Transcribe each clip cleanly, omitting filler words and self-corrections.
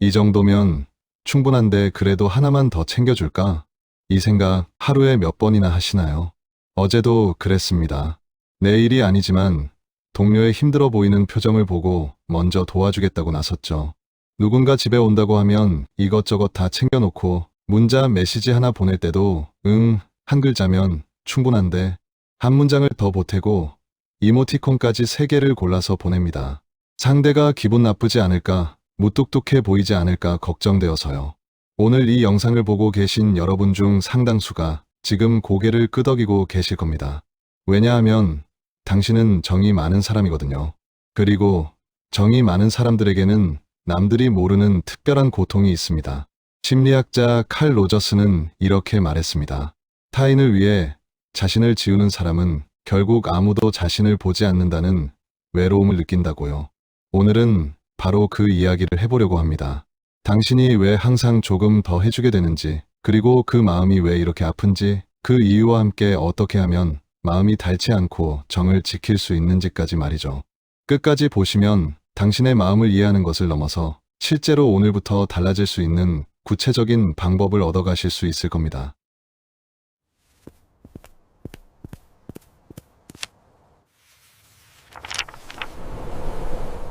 이 정도면 충분한데 그래도 하나만 더 챙겨줄까? 이 생각 하루에 몇 번이나 하시나요? 어제도 그랬습니다. 내 일이 아니지만 동료의 힘들어 보이는 표정을 보고 먼저 도와주겠다고 나섰죠. 누군가 집에 온다고 하면 이것저것 다 챙겨놓고 문자 메시지 하나 보낼 때도 응, 한 글자면 충분한데 한 문장을 더 보태고 이모티콘까지 3개를 골라서 보냅니다. 상대가 기분 나쁘지 않을까, 무뚝뚝해 보이지 않을까 걱정되어서요. 오늘 이 영상을 보고 계신 여러분 중 상당수가 지금 고개를 끄덕이고 계실 겁니다. 왜냐하면 당신은 정이 많은 사람이거든요. 그리고 정이 많은 사람들에게는 남들이 모르는 특별한 고통이 있습니다. 심리학자 칼 로저스는 이렇게 말했습니다. 타인을 위해 자신을 지우는 사람은 결국 아무도 자신을 보지 않는다는 외로움을 느낀다고요. 오늘은 바로 그 이야기를 해보려고 합니다. 당신이 왜 항상 조금 더 해주게 되는지, 그리고 그 마음이 왜 이렇게 아픈지, 그 이유와 함께 어떻게 하면 마음이 닳지 않고 정을 지킬 수 있는지까지 말이죠. 끝까지 보시면 당신의 마음을 이해하는 것을 넘어서 실제로 오늘부터 달라질 수 있는 구체적인 방법을 얻어가실 수 있을 겁니다.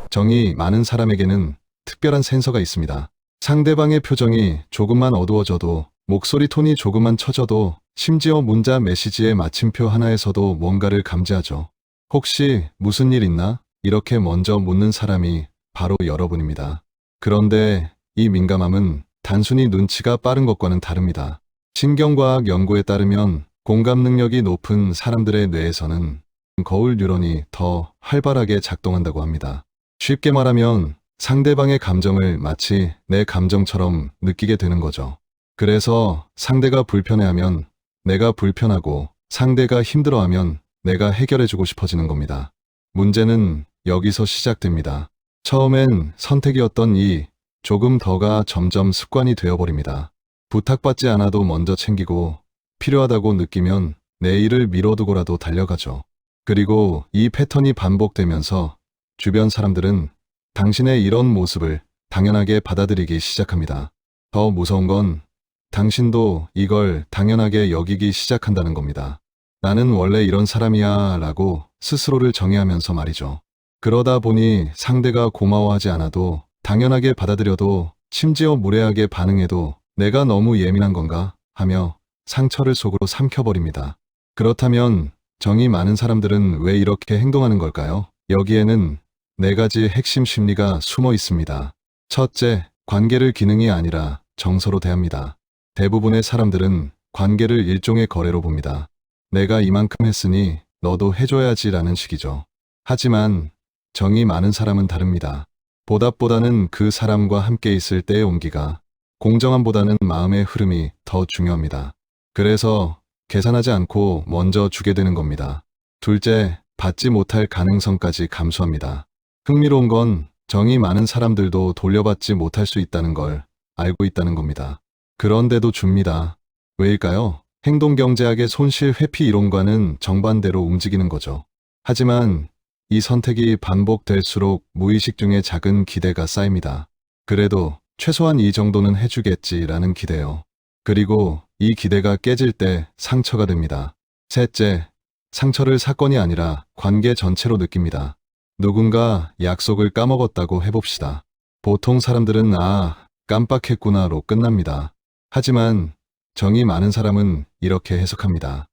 정이 많은 사람에게는 특별한 센서가 있습니다. 상대방의 표정이 조금만 어두워져도, 목소리 톤이 조금만 처져도, 심지어 문자 메시지의 마침표 하나에서도 뭔가를 감지하죠. 혹시 무슨 일 있나? 이렇게 먼저 묻는 사람이 바로 여러분입니다. 그런데 이 민감함은 단순히 눈치가 빠른 것과는 다릅니다. 신경과학 연구에 따르면 공감 능력이 높은 사람들의 뇌에서는 거울 뉴런이 더 활발하게 작동한다고 합니다. 쉽게 말하면 상대방의 감정을 마치 내 감정처럼 느끼게 되는 거죠. 그래서 상대가 불편해하면 내가 불편하고, 상대가 힘들어하면 내가 해결해주고 싶어지는 겁니다. 문제는 여기서 시작됩니다. 처음엔 선택이었던 이 조금 더가 점점 습관이 되어버립니다. 부탁받지 않아도 먼저 챙기고, 필요하다고 느끼면 내일을 미뤄두고라도 달려가죠. 그리고 이 패턴이 반복되면서 주변 사람들은 당신의 이런 모습을 당연하게 받아들이기 시작합니다. 더 무서운 건 당신도 이걸 당연하게 여기기 시작한다는 겁니다. 나는 원래 이런 사람이야 라고 스스로를 정의하면서 말이죠. 그러다 보니 상대가 고마워하지 않아도, 당연하게 받아들여도, 심지어 무례하게 반응해도 내가 너무 예민한 건가 하며 상처를 속으로 삼켜버립니다. 그렇다면 정이 많은 사람들은 왜 이렇게 행동하는 걸까요? 여기에는 4가지 핵심 심리가 숨어 있습니다. 첫째, 관계를 기능이 아니라 정서로 대합니다. 대부분의 사람들은 관계를 일종의 거래로 봅니다. 내가 이만큼 했으니 너도 해줘야지라는 식이죠. 하지만 정이 많은 사람은 다릅니다. 보답보다는 그 사람과 함께 있을 때의 온기가, 공정함보다는 마음의 흐름이 더 중요합니다. 그래서 계산하지 않고 먼저 주게 되는 겁니다. 둘째, 받지 못할 가능성까지 감수합니다. 흥미로운 건 정이 많은 사람들도 돌려받지 못할 수 있다는 걸 알고 있다는 겁니다. 그런데도 줍니다. 왜일까요? 행동경제학의 손실 회피 이론과는 정반대로 움직이는 거죠. 하지만 이 선택이 반복될수록 무의식 중에 작은 기대가 쌓입니다. 그래도 최소한 이 정도는 해주겠지라는 기대요. 그리고 이 기대가 깨질 때 상처가 됩니다. 셋째, 상처를 사건이 아니라 관계 전체로 느낍니다. 누군가 약속을 까먹었다고 해봅시다. 보통 사람들은 깜빡했구나로 끝납니다. 하지만 정이 많은 사람은 이렇게 해석합니다.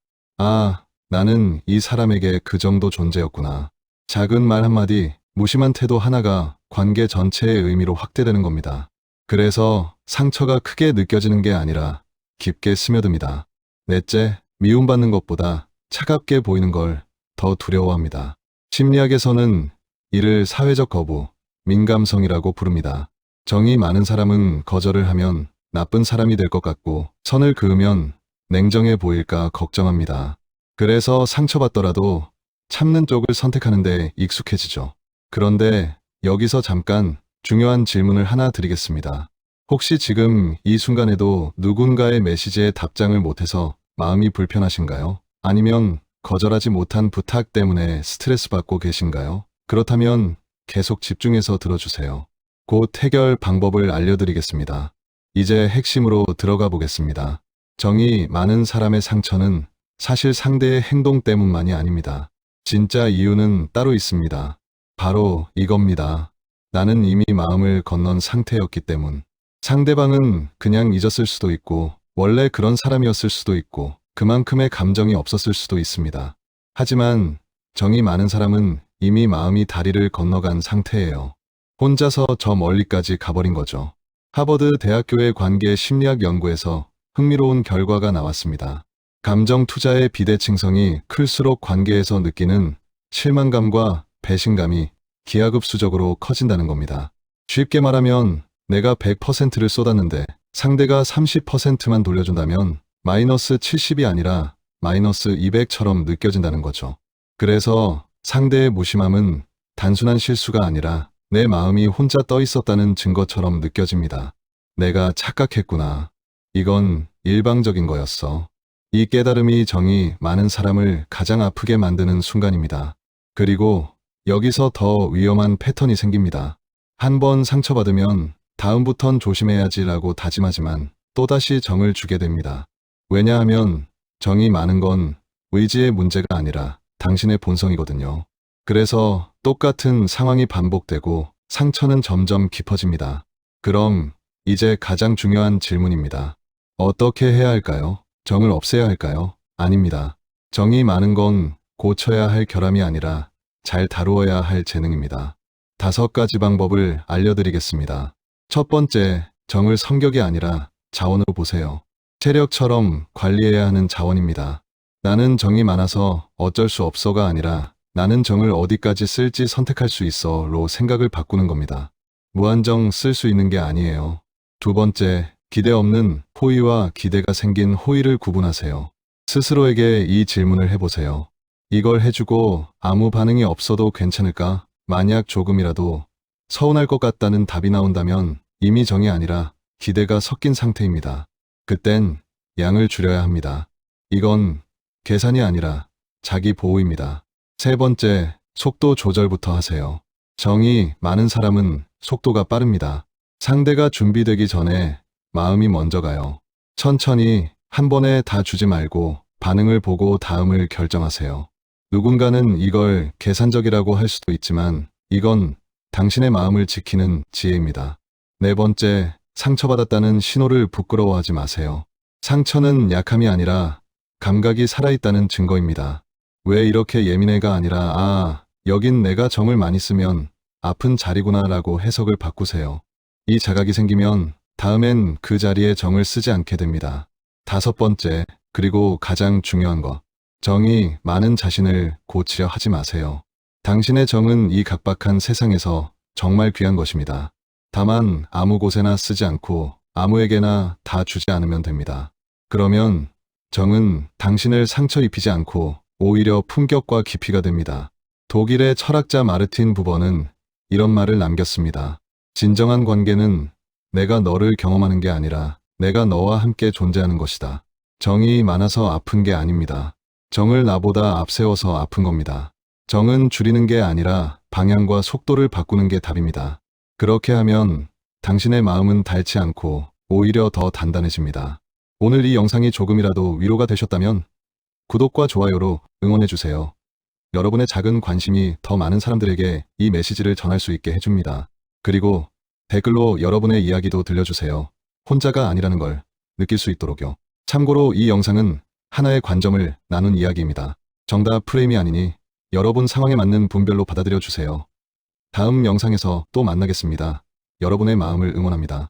나는 이 사람에게 그 정도 존재였구나. 작은 말 한마디, 무심한 태도 하나가 관계 전체의 의미로 확대되는 겁니다. 그래서 상처가 크게 느껴지는 게 아니라 깊게 스며듭니다. 넷째, 미움받는 것보다 차갑게 보이는 걸 더 두려워합니다. 심리학에서는 이를 사회적 거부, 민감성이라고 부릅니다. 정이 많은 사람은 거절을 하면 나쁜 사람이 될 것 같고, 선을 그으면 냉정해 보일까 걱정합니다. 그래서 상처받더라도 참는 쪽을 선택하는데 익숙해지죠. 그런데 여기서 잠깐 중요한 질문을 하나 드리겠습니다. 혹시 지금 이 순간에도 누군가의 메시지에 답장을 못해서 마음이 불편하신가요? 아니면 거절하지 못한 부탁 때문에 스트레스 받고 계신가요? 그렇다면 계속 집중해서 들어주세요. 곧 해결 방법을 알려드리겠습니다. 이제 핵심으로 들어가 보겠습니다. 정이 많은 사람의 상처는 사실 상대의 행동 때문만이 아닙니다. 진짜 이유는 따로 있습니다. 바로 이겁니다. 나는 이미 마음을 건넌 상태였기 때문. 상대방은 그냥 잊었을 수도 있고, 원래 그런 사람이었을 수도 있고, 그만큼의 감정이 없었을 수도 있습니다. 하지만 정이 많은 사람은 이미 마음이 다리를 건너간 상태예요. 혼자서 저 멀리까지 가버린 거죠. 하버드 대학교의 관계 심리학 연구에서 흥미로운 결과가 나왔습니다. 감정 투자의 비대칭성이 클수록 관계에서 느끼는 실망감과 배신감이 기하급수적으로 커진다는 겁니다. 쉽게 말하면 내가 100%를 쏟았는데 상대가 30%만 돌려준다면 마이너스 70이 아니라 마이너스 200처럼 느껴진다는 거죠. 그래서 상대의 무심함은 단순한 실수가 아니라 내 마음이 혼자 떠 있었다는 증거처럼 느껴집니다. 내가 착각했구나. 이건 일방적인 거였어. 이 깨달음이 정이 많은 사람을 가장 아프게 만드는 순간입니다. 그리고 여기서 더 위험한 패턴이 생깁니다. 한 번 상처받으면 다음부턴 조심해야지라고 다짐하지만 또다시 정을 주게 됩니다. 왜냐하면 정이 많은 건 의지의 문제가 아니라 당신의 본성이거든요. 그래서 똑같은 상황이 반복되고 상처는 점점 깊어집니다. 그럼 이제 가장 중요한 질문입니다. 어떻게 해야 할까요? 정을 없애야 할까요? 아닙니다. 정이 많은 건 고쳐야 할 결함이 아니라 잘 다루어야 할 재능입니다. 5가지 방법을 알려드리겠습니다. 첫 번째, 정을 성격이 아니라 자원으로 보세요. 체력처럼 관리해야 하는 자원입니다. 나는 정이 많아서 어쩔 수 없어가 아니라 나는 정을 어디까지 쓸지 선택할 수 있어로 생각을 바꾸는 겁니다. 무한정 쓸 수 있는 게 아니에요. 두 번째, 기대 없는 호의와 기대가 생긴 호의를 구분하세요. 스스로에게 이 질문을 해보세요. 이걸 해주고 아무 반응이 없어도 괜찮을까? 만약 조금이라도 서운할 것 같다는 답이 나온다면 이미 정이 아니라 기대가 섞인 상태입니다. 그땐 양을 줄여야 합니다. 이건 계산이 아니라 자기 보호입니다. 세 번째, 속도 조절부터 하세요. 정이 많은 사람은 속도가 빠릅니다. 상대가 준비되기 전에 마음이 먼저 가요. 천천히 한 번에 다 주지 말고 반응을 보고 다음을 결정하세요. 누군가는 이걸 계산적이라고 할 수도 있지만 이건 당신의 마음을 지키는 지혜입니다. 네 번째, 상처받았다는 신호를 부끄러워하지 마세요. 상처는 약함이 아니라 감각이 살아있다는 증거입니다. 왜 이렇게 예민해가 아니라 여긴 내가 정을 많이 쓰면 아픈 자리구나 라고 해석을 바꾸세요. 이 자각이 생기면 다음엔 그 자리에 정을 쓰지 않게 됩니다. 5번째, 그리고 가장 중요한 것. 정이 많은 자신을 고치려 하지 마세요. 당신의 정은 이 각박한 세상에서 정말 귀한 것입니다. 다만 아무 곳에나 쓰지 않고 아무에게나 다 주지 않으면 됩니다. 그러면 정은 당신을 상처 입히지 않고 오히려 품격과 깊이가 됩니다. 독일의 철학자 마르틴 부버는 이런 말을 남겼습니다. 진정한 관계는 내가 너를 경험하는 게 아니라 내가 너와 함께 존재하는 것이다. 정이 많아서 아픈 게 아닙니다. 정을 나보다 앞세워서 아픈 겁니다. 정은 줄이는 게 아니라 방향과 속도를 바꾸는 게 답입니다. 그렇게 하면 당신의 마음은 닳지 않고 오히려 더 단단해집니다. 오늘 이 영상이 조금이라도 위로가 되셨다면 구독과 좋아요로 응원해주세요. 여러분의 작은 관심이 더 많은 사람들에게 이 메시지를 전할 수 있게 해줍니다. 그리고 댓글로 여러분의 이야기도 들려주세요. 혼자가 아니라는 걸 느낄 수 있도록요. 참고로 이 영상은 하나의 관점을 나눈 이야기입니다. 정답 프레임이 아니니 여러분 상황에 맞는 분별로 받아들여 주세요. 다음 영상에서 또 만나겠습니다. 여러분의 마음을 응원합니다.